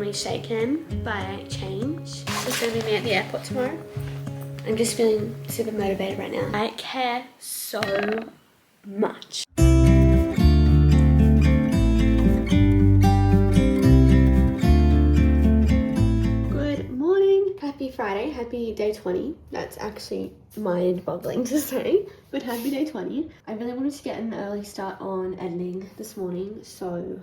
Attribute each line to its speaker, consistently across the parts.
Speaker 1: really shaken by change. It's gonna be me at the airport tomorrow. I'm just feeling super motivated right now. I care so much. Good morning. Happy Friday. Happy day 20. That's actually mind-boggling to say, but happy day 20. I really wanted to get an early start on editing this morning, so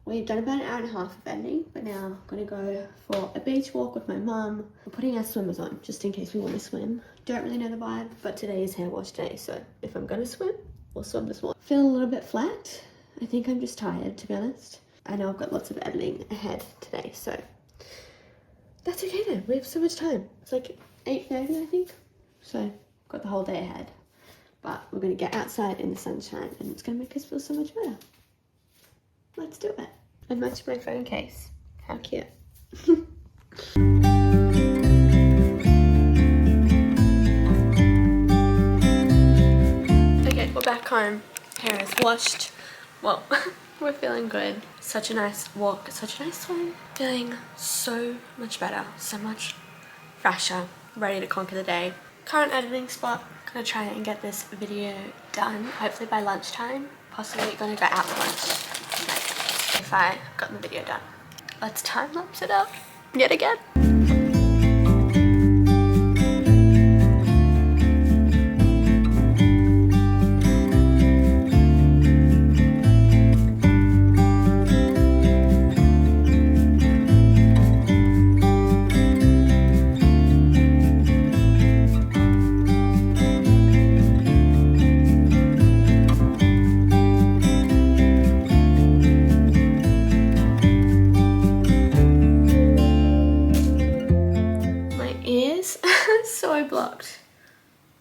Speaker 1: we've done about an hour and a half of editing, but now I'm gonna go for a beach walk with my mum. We're putting our swimmers on just in case we want to swim. Don't really know the vibe, but today is hair wash day, so if I'm gonna swim, we'll swim this morning. Feeling a little bit flat. I think I'm just tired, to be honest. I know I've got lots of editing ahead today, so that's okay though. We have so much time. It's like 8:30, I think. So got the whole day ahead. But we're gonna get outside in the sunshine and it's gonna make us feel so much better. Let's do it. I matched my phone case. How cute. Okay, we're back home. Hair is washed. Well, we're feeling good. Such a nice walk, such a nice swim. Feeling so much better, so much fresher, ready to conquer the day. Current editing spot. Gonna try and get this video done, hopefully by lunchtime. Possibly gonna go out for lunch if I got the video done. Let's time lapse it up yet again. So blocked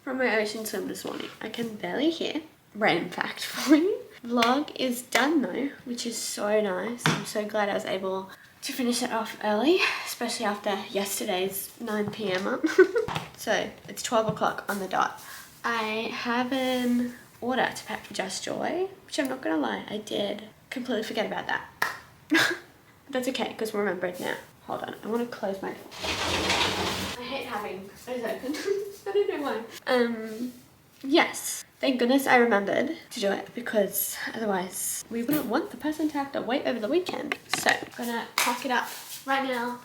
Speaker 1: from my ocean swim this morning. I can barely hear. Random fact for you. Vlog is done though, which is so nice. I'm so glad I was able to finish it off early, especially after yesterday's 9 p.m. up. So it's 12 o'clock on the dot. I have an order to pack for Just Joy, which I'm not gonna lie, I did completely forget about that. But that's okay, because we'll remember it now. Hold on, I want to close my door. I hate having those open. I don't know why. Yes. Thank goodness I remembered to do it, because otherwise we wouldn't want the person to have to wait over the weekend. So I'm gonna pack it up right now.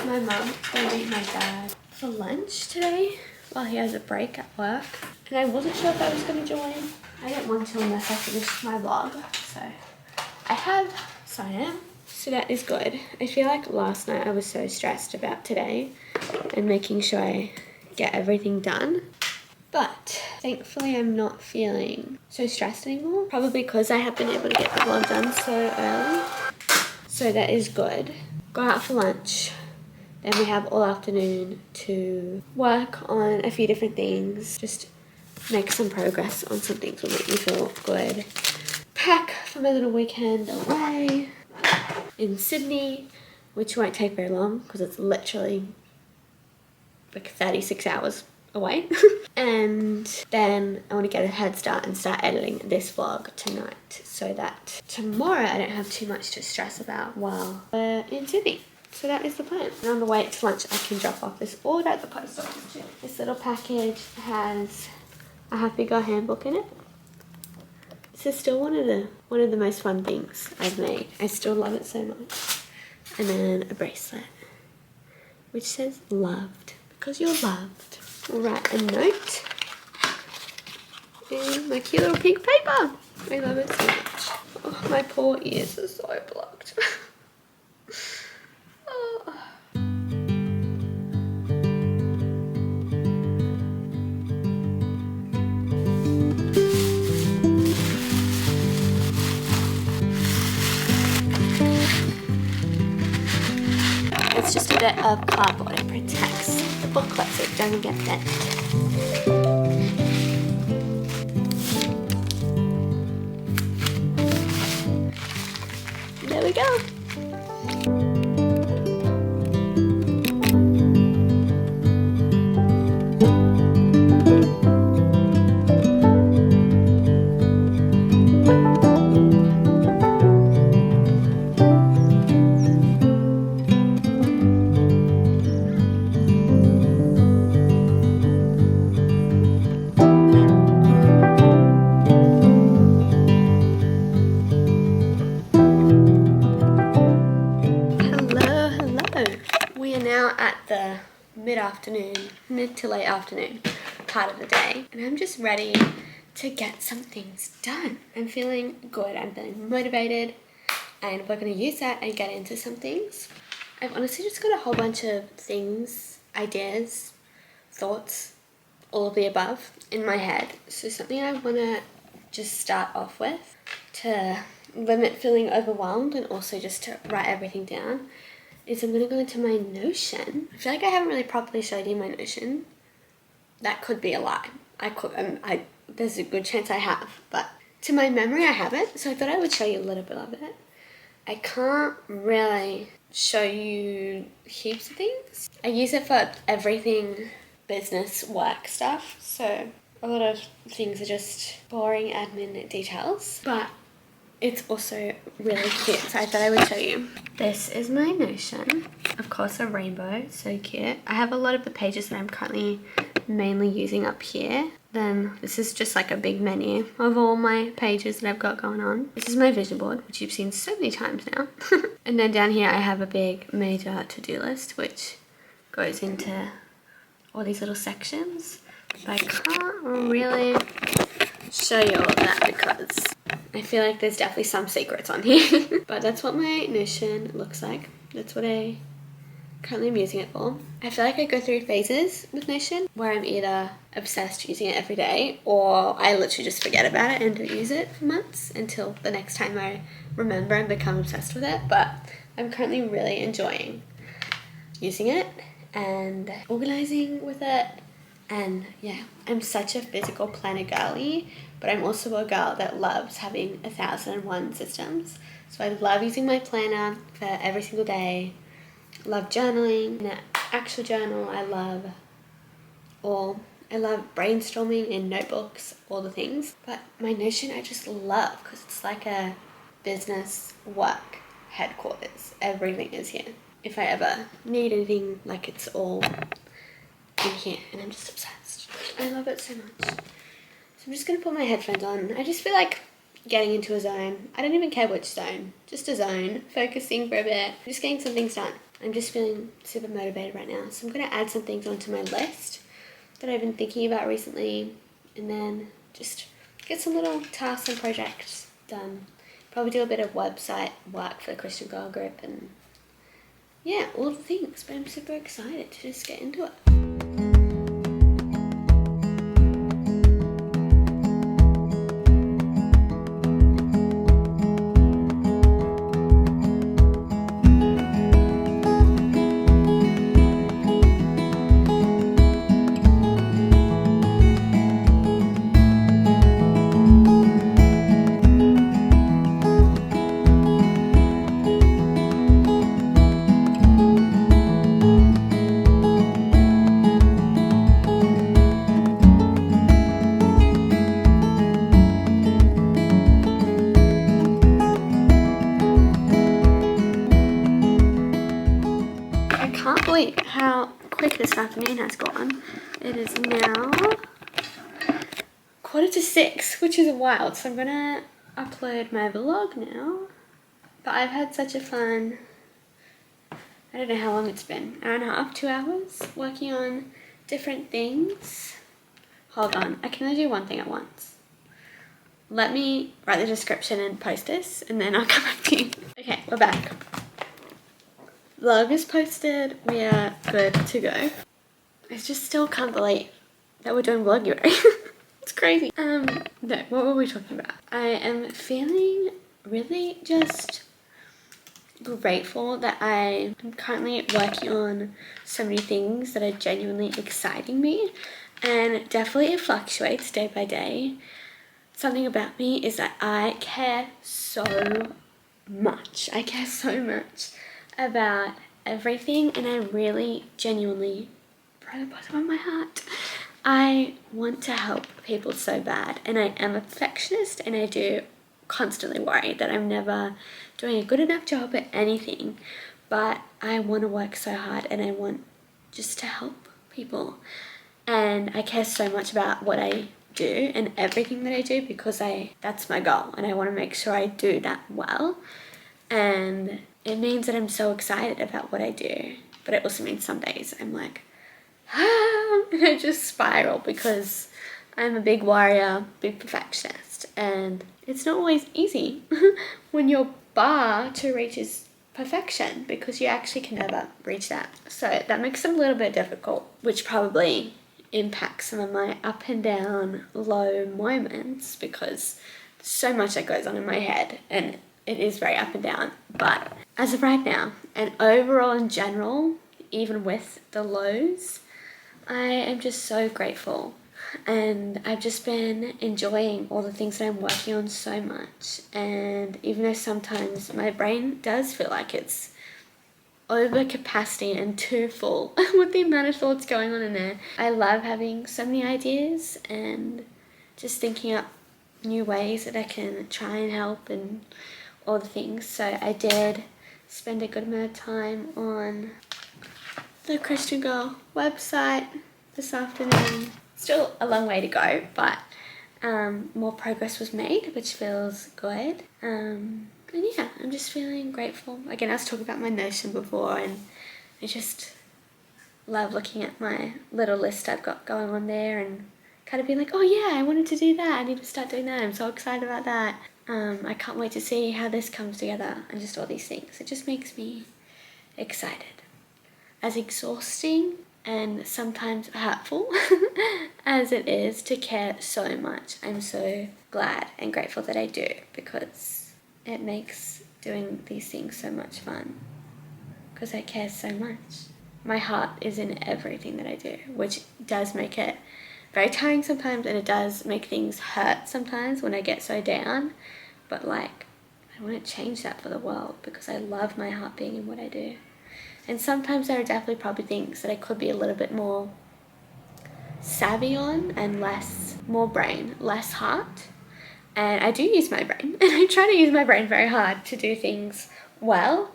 Speaker 1: My mum gonna meet my dad for lunch today while he has a break at work. And I wasn't sure if I was gonna join. I didn't want to unless I finished my vlog. So I have, so I am. So that is good. I feel like last night I was so stressed about today and making sure I get everything done. But thankfully I'm not feeling so stressed anymore. Probably because I have been able to get the vlog done so early. So that is good. Go out for lunch. Then we have all afternoon to work on a few different things. Just make some progress on some things will make me feel good. Pack for my little weekend away in Sydney, which won't take very long because it's literally like 36 hours away. And then I want to get a head start and start editing this vlog tonight so that tomorrow I don't have too much to stress about while we're in Sydney. So that is the plan. And on the way to lunch I can drop off this order at the post office too. This little package has a Happy Girl handbook in it. This is still one of the most fun things I've made. I still love it so much. And then a bracelet, which says loved, because you're loved. We'll write a note in my cute little pink paper. I love it so much. Oh, my poor ears are so blocked. Oh. It's just a bit of cardboard. It protects the booklet so it doesn't get bent. There we go. mid-afternoon, mid to late afternoon part of the day, and I'm just ready to get some things done. I'm feeling good, I'm feeling motivated, and we're going to use that and get into some things. I've honestly just got a whole bunch of things, ideas, thoughts, all of the above in my head. So something I want to just start off with to limit feeling overwhelmed and also just to write everything down is I'm going to go into my Notion. I feel like I haven't really properly showed you my Notion. That could be a lie. There's a good chance I have, but to my memory I haven't, so I thought I would show you a little bit of it. I can't really show you heaps of things. I use it for everything business work stuff, so a lot of things are just boring admin details, but it's also really cute, so I thought I would show you. This is my Notion. Of course, a rainbow, so cute. I have a lot of the pages that I'm currently mainly using up here. Then this is just like a big menu of all my pages that I've got going on. This is my vision board, which you've seen so many times now. And then down here I have a big major to-do list, which goes into all these little sections. But I can't really show you all of that because I feel like there's definitely some secrets on here. But that's what my Notion looks like. That's what I currently am using it for. I feel like I go through phases with Notion where I'm either obsessed using it every day or I literally just forget about it and don't use it for months until the next time I remember and become obsessed with it. But I'm currently really enjoying using it and organizing with it. And yeah, I'm such a physical planner girly, but I'm also a girl that loves having 1001 systems. So I love using my planner for every single day. Love journaling, an actual journal. I love brainstorming in notebooks, all the things. But my Notion I just love because it's like a business work headquarters. Everything is here. If I ever need anything, like it's all in here, and I'm just obsessed. I love it so much. So I'm just gonna put my headphones on. I just feel like getting into a zone. I don't even care which zone, just a zone, focusing for a bit, just getting some things done. I'm just feeling super motivated right now. So I'm gonna add some things onto my list that I've been thinking about recently, and then just get some little tasks and projects done. Probably do a bit of website work for the Christian Girl group, and yeah, all the things. But I'm super excited to just get into it. How quick this afternoon has gone. It is now 5:45, which is wild. So I'm gonna upload my vlog now. But I've had such a fun, I don't know how long it's been, hour and a half, 2 hours, working on different things. Hold on, I can only do one thing at once. Let me write the description and post this, and then I'll come back to you. Okay, we're back. Vlog is posted, we are good to go. I just still can't believe that we're doing Vloguary. It's crazy. No, what were we talking about? I am feeling really just grateful that I am currently working on so many things that are genuinely exciting me, and definitely it fluctuates day by day. Something about me is that I care so much. I care so much about everything, and I really genuinely, from the bottom of my heart, I want to help people so bad, and I am a perfectionist, and I do constantly worry that I'm never doing a good enough job at anything, but I want to work so hard, and I want just to help people, and I care so much about what I do and everything that I do because that's my goal, and I want to make sure I do that well. And it means that I'm so excited about what I do, but it also means some days I'm like, and I just spiral because I'm a big warrior, big perfectionist, and it's not always easy when your bar to reach is perfection, because you actually can never reach that. So that makes it a little bit difficult, which probably impacts some of my up and down low moments, because so much that goes on in my head and it is very up and down. But as of right now, and overall in general, even with the lows, I am just so grateful, and I've just been enjoying all the things that I'm working on so much. And even though sometimes my brain does feel like it's over capacity and too full with the amount of thoughts going on in there, I love having so many ideas and just thinking up new ways that I can try and help and all the things. So I did spend a good amount of time on the Christian Girl website this afternoon. Still a long way to go, but more progress was made, which feels good. And yeah, I'm just feeling grateful. Again, I was talking about my Notion before, and I just love looking at my little list I've got going on there and kind of being like, oh yeah, I wanted to do that. I need to start doing that. I'm so excited about that. I can't wait to see how this comes together, and just all these things. It just makes me excited. As exhausting and sometimes hurtful as it is to care so much, I'm so glad and grateful that I do, because it makes doing these things so much fun, because I care so much. My heart is in everything that I do, which does make it very tiring sometimes, and it does make things hurt sometimes when I get so down. But like, I wouldn't change that for the world, because I love my heart being in what I do. And sometimes there are definitely probably things that I could be a little bit more savvy on, and more brain, less heart. And I do use my brain, and I try to use my brain very hard to do things well,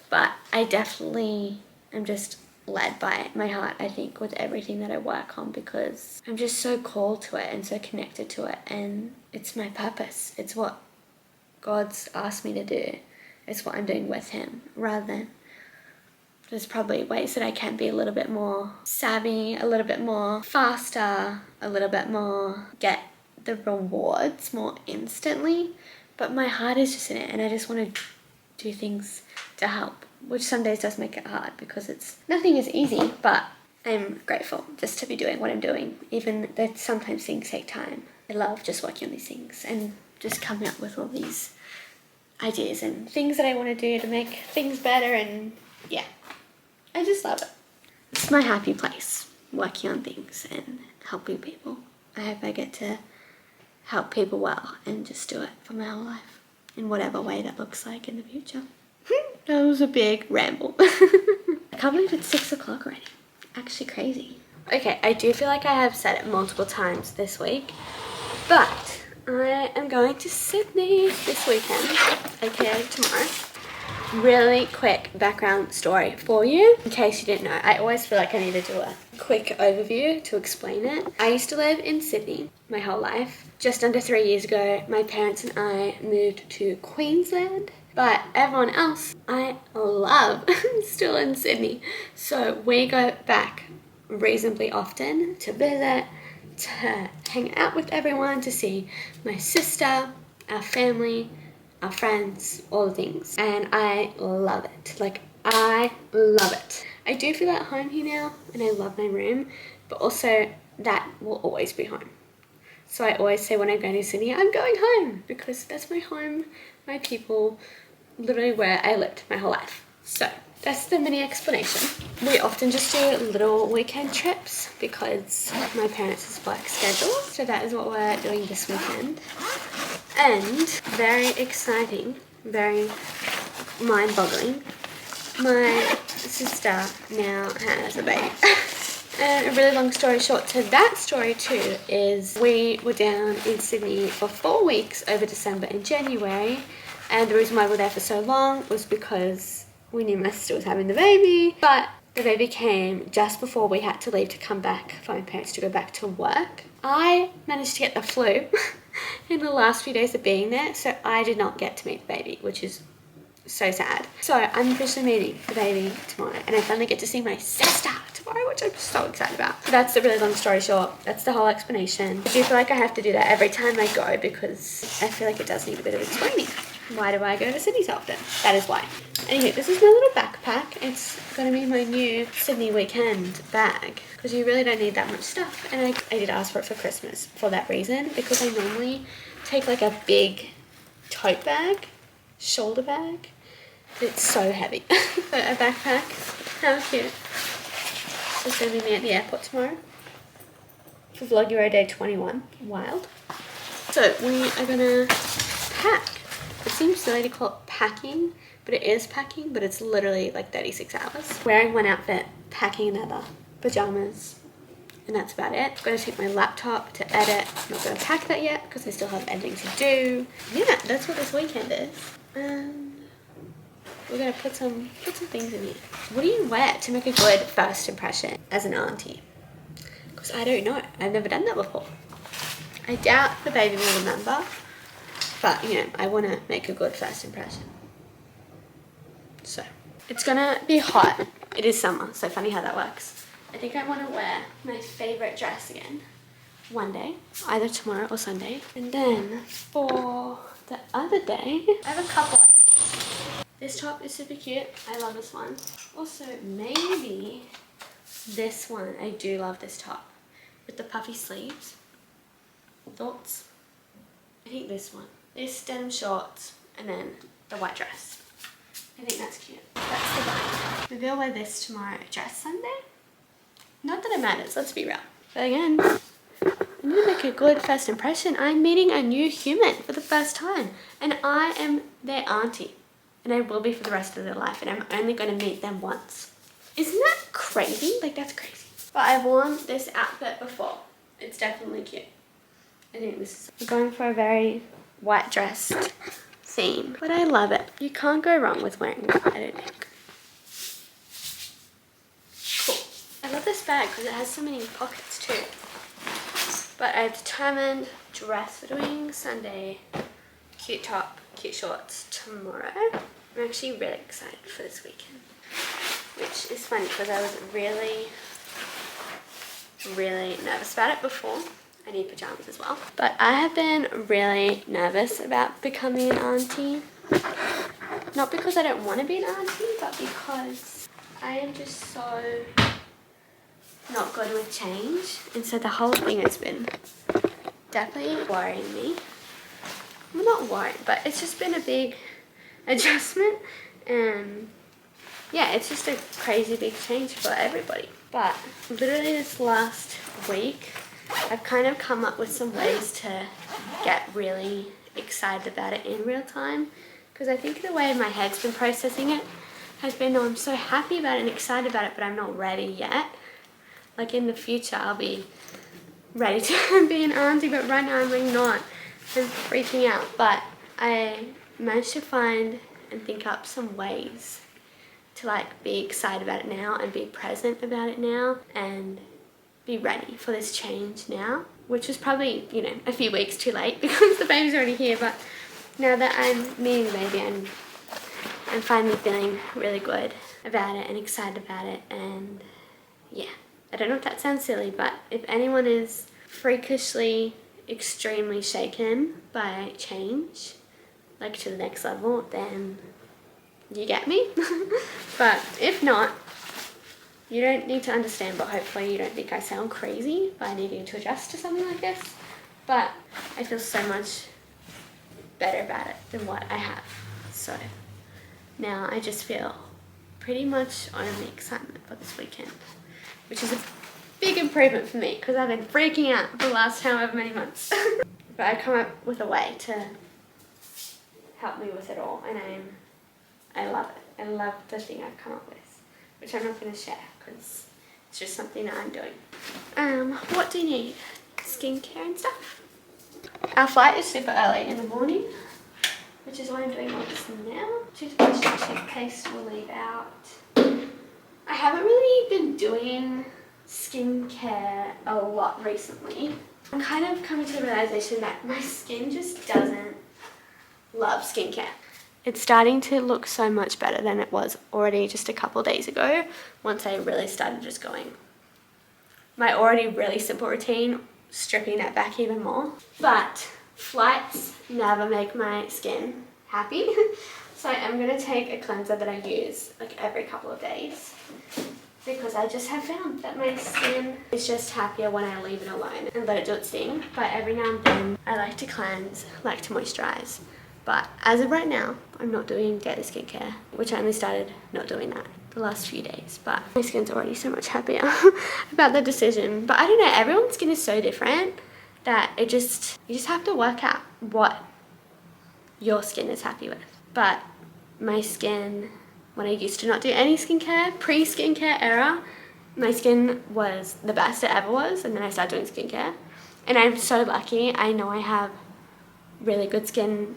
Speaker 1: but I definitely am just led by my heart, I think, with everything that I work on, because I'm just so called to it and so connected to it, and it's my purpose. It's what God's asked me to do. It's what I'm doing with him, rather than there's probably ways that I can be a little bit more savvy, a little bit more faster, a little bit more get the rewards more instantly. But my heart is just in it, and I just want to do things to help, which some days does make it hard, because nothing is easy. But I'm grateful just to be doing what I'm doing, even though sometimes things take time. I love just working on these things and just coming up with all these ideas and things that I want to do to make things better. And yeah, I just love it. It's my happy place, working on things and helping people. I hope I get to help people well and just do it for my whole life, in whatever way that looks like in the future. That was a big ramble. I can't believe it's 6 o'clock already. Actually crazy. Okay, I do feel like I have said it multiple times this week, but I am going to Sydney this weekend, aka tomorrow. Really quick background story for you, in case you didn't know. I always feel like I need to do a quick overview to explain it. I used to live in Sydney my whole life. Just under 3 years ago, my parents and I moved to Queensland, but everyone else I love still in Sydney. So we go back reasonably often to visit, to hang out with everyone, to see my sister, our family, our friends, all the things. And I love it. Like, I love it. I do feel at home here now, and I love my room, but also that will always be home. So I always say when I'm going to Sydney, I'm going home, because that's my home, my people, literally where I lived my whole life. So that's the mini explanation. We often just do little weekend trips because my parents' work schedule. So that is what we're doing this weekend. And very exciting, very mind-boggling, my sister now has a baby. And a really long story short to that story too is we were down in Sydney for 4 weeks over December and January, and the reason why we were there for so long was because we knew my sister was having the baby, but the baby came just before we had to leave to come back for my parents to go back to work. I managed to get the flu in the last few days of being there, so I did not get to meet the baby, which is so sad. So I'm officially meeting the baby tomorrow, and I finally get to see my sister tomorrow, which I'm so excited about. So that's the really long story short. That's the whole explanation. I do feel like I have to do that every time I go because I feel like it does need a bit of explaining. Why do I go to Sydney so often? That is why. Anyway, this is my little backpack. It's gonna be my new Sydney weekend bag because you really don't need that much stuff. And I did ask for it for Christmas for that reason, because I normally take like a big tote bag, shoulder bag. It's so heavy. But a backpack, how cute. It's gonna be me at the airport tomorrow for Vloguary day 21. Wild. So we are gonna pack. It seems silly to call it packing, but it is packing, but it's literally like 36 hours. Wearing one outfit, packing another, pajamas, and that's about it. I'm gonna take my laptop to edit. I'm not gonna pack that yet because I still have editing to do. Yeah, that's what this weekend is. And we're gonna put some things in here. What do you wear to make a good first impression as an auntie? Because I don't know. I've never done that before. I doubt the baby will remember. But, you know, I want to make a good first impression. So, it's going to be hot. It is summer, so funny how that works. I think I want to wear my favourite dress again one day, either tomorrow or Sunday. And then for the other day, I have a couple. This top is super cute. I love this one. Also, maybe this one. I do love this top with the puffy sleeves. Thoughts? I think this one. This denim shorts and then the white dress. I think that's cute. That's the vibe. Maybe I'll wear this tomorrow. Dress Sunday? Not that it matters, let's be real. But again, I need to make a good first impression. I'm meeting a new human for the first time. And I am their auntie. And I will be for the rest of their life. And I'm only going to meet them once. Isn't that crazy? Like, that's crazy. But I've worn this outfit before. It's definitely cute. I think this is... We're going for a very white dressed theme, but I love it. You can't go wrong with wearing white, I don't think. Cool. I love this bag because it has so many pockets too. But I've determined dress for doing Sunday, cute top, cute shorts tomorrow. I'm actually really excited for this weekend, which is funny because I was really nervous about it before. I need pajamas as well. But I have been really nervous about becoming an auntie. Not because I don't want to be an auntie, but because I am just so not good with change. And so the whole thing has been definitely worrying me. I'm not worried, but it's just been a big adjustment. And yeah, it's just a crazy big change for everybody. But literally this last week, I've kind of come up with some ways to get really excited about it in real time, because I think the way my head's been processing it has been, oh, I'm so happy about it and excited about it, but I'm not ready yet. Like in the future I'll be ready to be an auntie, but right now I'm like not. I'm freaking out. But I managed to find and think up some ways to like be excited about it now and be present about it now and be ready for this change now, which is probably, you know, a few weeks too late because the baby's already here. But now that I'm meeting the baby, I'm finally feeling really good about it and excited about it. And yeah, I don't know if that sounds silly, but if anyone is freakishly extremely shaken by change, like to the next level, then you get me. But if not, you don't need to understand, but hopefully you don't think I sound crazy by needing to adjust to something like this. But I feel so much better about it than what I have. So now I just feel pretty much only excitement for this weekend, which is a big improvement for me because I've been freaking out for the last however many months. But I come up with a way to help me with it all, and I love it. I love the thing I've come up with, which I'm not going to share because it's just something that I'm doing. What do you need? Skincare and stuff. Our flight is super early in the morning, which is why I'm doing all this now. Toothbrush and toothpaste will leave out. I haven't really been doing skincare a lot recently. I'm kind of coming to the realization that my skin just doesn't love skincare. it's starting to look so much better than it was already just a couple days ago once I really started just going. My already really simple routine, stripping that back even more. But flights never make my skin happy. So I'm going to take a cleanser that I use like every couple of days, because I just have found that my skin is just happier when I leave it alone and let it do its thing. But every now and then I like to cleanse, like to moisturize. But as of right now, I'm not doing daily skincare, which I only started not doing that the last few days. But my skin's already so much happier about the decision. But I don't know, everyone's skin is so different that you just have to work out what your skin is happy with. But my skin, when I used to not do any skincare, pre-skincare era, my skin was the best it ever was, and then I started doing skincare. And I'm so lucky. I know I have really good skin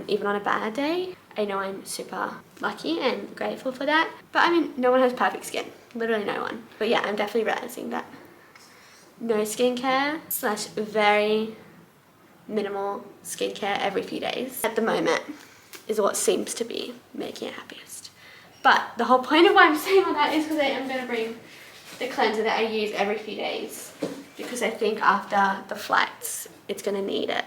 Speaker 1: even on a bad day. I know I'm super lucky and grateful for that. But I mean, no one has perfect skin. Literally no one. But yeah, I'm definitely realizing that no skincare / very minimal skincare every few days at the moment is what seems to be making it happiest. But the whole point of why I'm saying all that is because I am going to bring the cleanser that I use every few days, because I think after the flights it's going to need it.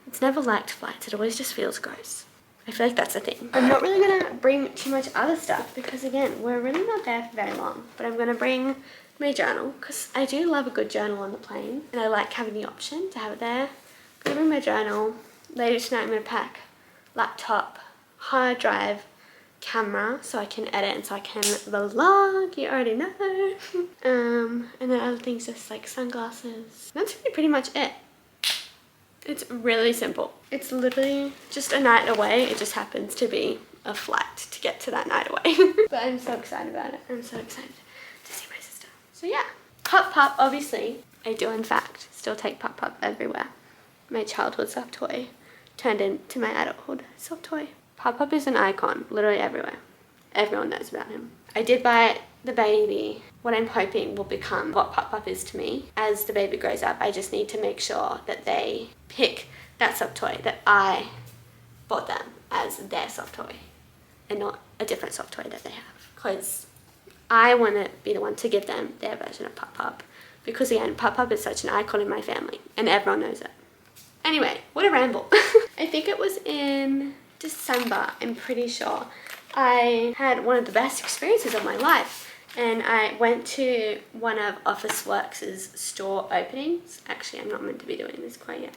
Speaker 1: It's never liked flights, it always just feels gross. I feel like that's the thing. I'm not really going to bring too much other stuff because again, we're really not there for very long. But I'm going to bring my journal because I do love a good journal on the plane and I like having the option to have it there. I'm going to bring my journal. Later tonight I'm going to pack laptop, hard drive, camera so I can edit and so I can vlog, you already know. And then other things just like sunglasses. That's really pretty much it. It's really simple. It's literally just a night away. It just happens to be a flight to get to that night away. But I'm so excited about it. I'm so excited to see my sister. So yeah, Pop Pop, obviously, I do in fact still take Pop Pop everywhere. My childhood soft toy turned into my adulthood soft toy. Pop Pop is an icon, literally everywhere. Everyone knows about him. I did buy the baby what I'm hoping will become what Pop Pop is to me. As the baby grows up, I just need to make sure that they pick that soft toy that I bought them as their soft toy and not a different soft toy that they have. Because I want to be the one to give them their version of Pop Pop. Because again, Pop Pop is such an icon in my family and everyone knows it. Anyway, what a ramble. I think it was in December, I'm pretty sure. I had one of the best experiences of my life and I went to one of Officeworks' store openings. Actually, I'm not meant to be doing this quite yet.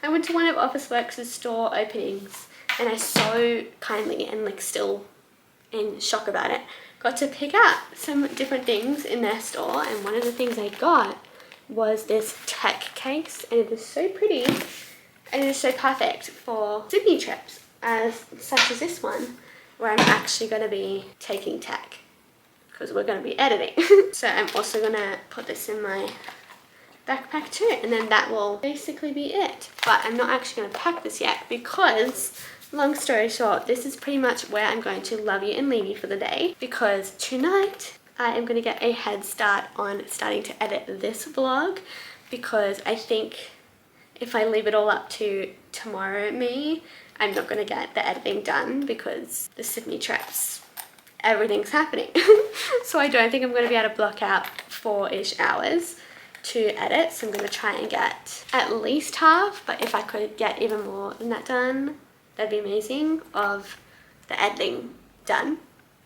Speaker 1: I went to one of Officeworks' store openings and I so kindly and like still in shock about it, got to pick up some different things in their store, and one of the things I got was this tech case, and it is so pretty and it is so perfect for Sydney trips such as this one where I'm actually going to be taking tech because we're going to be editing. So I'm also going to put this in my backpack too, and then that will basically be it. But I'm not actually going to pack this yet because, long story short, this is pretty much where I'm going to love you and leave you for the day, because tonight I am going to get a head start on starting to edit this vlog, because I think if I leave it all up to tomorrow me, I'm not going to get the editing done because the Sydney trips, everything's happening. So I don't think I'm going to be able to block out 4-ish hours to edit. So I'm going to try and get at least half, but if I could get even more than that done, that'd be amazing, of the editing done.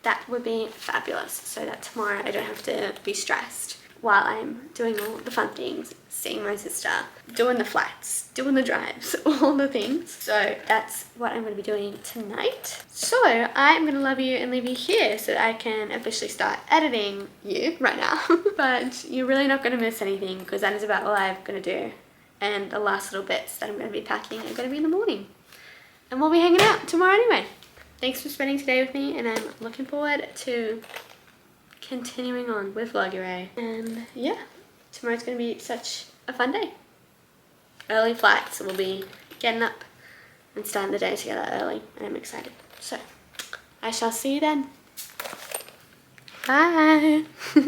Speaker 1: That would be fabulous, so that tomorrow I don't have to be stressed while I'm doing all the fun things, seeing my sister, doing the flights, doing the drives, all the things. So that's what I'm going to be doing tonight. So I'm going to love you and leave you here so that I can officially start editing you right now. But you're really not going to miss anything because that is about all I'm going to do. And the last little bits that I'm going to be packing are going to be in the morning. And we'll be hanging out tomorrow anyway. Thanks for spending today with me, and I'm looking forward to continuing on with Vloguary. And yeah, tomorrow's going to be such a fun day. Early flights, so we'll be getting up and starting the day together early, and I'm excited. So I shall see you then. Bye.